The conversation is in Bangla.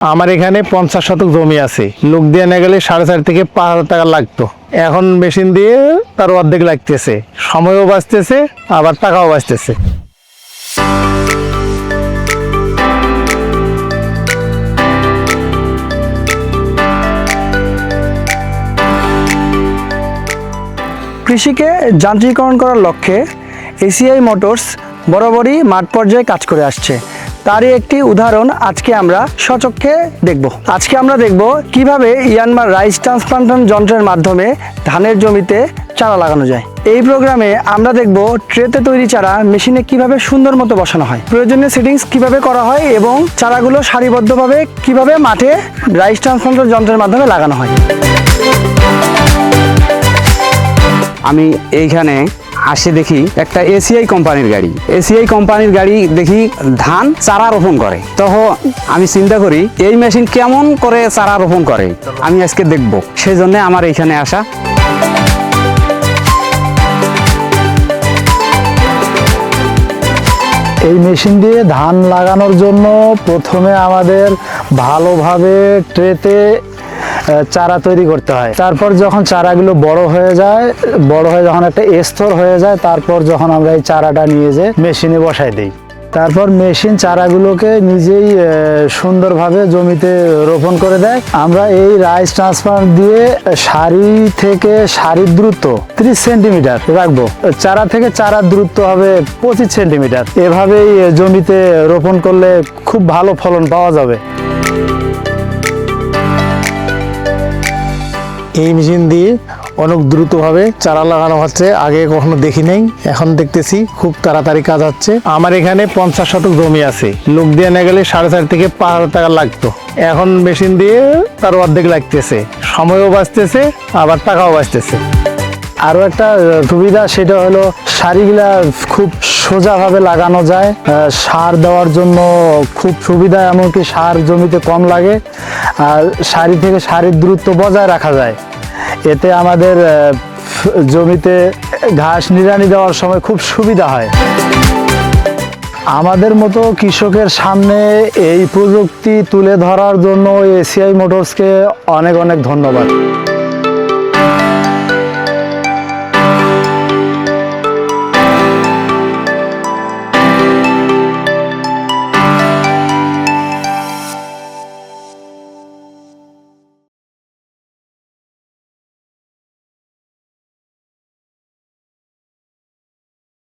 আমার এখানে 50 শতক জমি আছে। লোক দিয়ে না গেলে 4.5 থেকে 5,000 টাকা লাগতো। এখন মেশিন দিয়ে তার অর্ধেক লাগতেছে, সময়ও বাঁচতেছে আবার টাকাও বাঁচতেছে। কৃষিকে যান্ত্রিকরণ করার লক্ষ্যে এসিআই মোটরস বরাবরই মাঠ পর্যায়ে কাজ করে আসছে। তারই একটি উদাহরণ আজকে আমরা স্বচক্ষে দেখব। আজকে আমরা দেখব কিভাবে ইয়ানমার রাইস ট্রান্সপ্লান্টন যন্ত্রের মাধ্যমে ধানের জমিতে চারা লাগানো যায়। এই প্রোগ্রামে আমরা দেখব ট্রেতে তৈরি চারা মেশিনে কিভাবে সুন্দর মতো বসানো হয়, প্রয়োজনীয় সেটিংস কিভাবে করা হয় এবং চারাগুলো সারিবদ্ধভাবে কিভাবে মাঠে রাইস ট্রান্সপ্লান্টন যন্ত্রের মাধ্যমে লাগানো হয়। আমি এইখানে আসে দেখি একটা এসিআই কোম্পানির গাড়ি দেখি ধান চারা রোপণ করে। তখন আমি চিন্তা করি এই মেশিন কেমন করে চারা রোপণ করে আমি আজকে দেখব, সেই জন্য আমার এইখানে আসা। এই মেশিন দিয়ে ধান লাগানোর জন্য প্রথমে আমাদের ভালোভাবে ট্রেতে চারা তৈরি করতে হয়। তারপর যখন চারাগুলো বড় হয়ে যায় যখন একটা স্তর হয়ে যায়, তারপর যখন আমরা এই চারাটা নিয়ে যেয়ে মেশিনে বসাই দিই। তারপর মেশিন চারাগুলোকে নিজেই সুন্দরভাবে জমিতে রোপণ করে দেয়। আমরা এই রাইস ট্রান্সপ্লান্ট দিয়ে সারি থেকে সারির দূরত্ব 30 সেন্টিমিটার রাখবো। চারা থেকে চারার দূরত্ব হবে 25 সেন্টিমিটার। এভাবেই জমিতে রোপণ করলে খুব ভালো ফলন পাওয়া যাবে। এই মেশিন দিয়ে অনেক দ্রুতভাবে চারা লাগানো হচ্ছে, আগে কখনো দেখি নাই, এখন দেখতেছি খুব তাড়াতাড়ি কাজ হচ্ছে। আমার এখানে 50 শতক জমি আছে। লোক দিয়ে না গেলে 4.5 থেকে 5,000 টাকা লাগতো। এখন মেশিন দিয়ে তার অর্ধেক লাগতেছে, সময়ও বাঁচতেছে আবার টাকাও বাঁচতেছে। আরও একটা সুবিধা সেটা হলো সারিগুলা খুব সোজাভাবে লাগানো যায়। সার দেওয়ার জন্য খুব সুবিধা, এমনকি সার জমিতে কম লাগে আর সারি থেকে সারির দূরত্ব বজায় রাখা যায়। এতে আমাদের জমিতে ঘাস নিড়ানি দেওয়ার সময় খুব সুবিধা হয়। আমাদের মতো কৃষকের সামনে এই প্রযুক্তি তুলে ধরার জন্য এসিআই মোটরসকে অনেক অনেক ধন্যবাদ।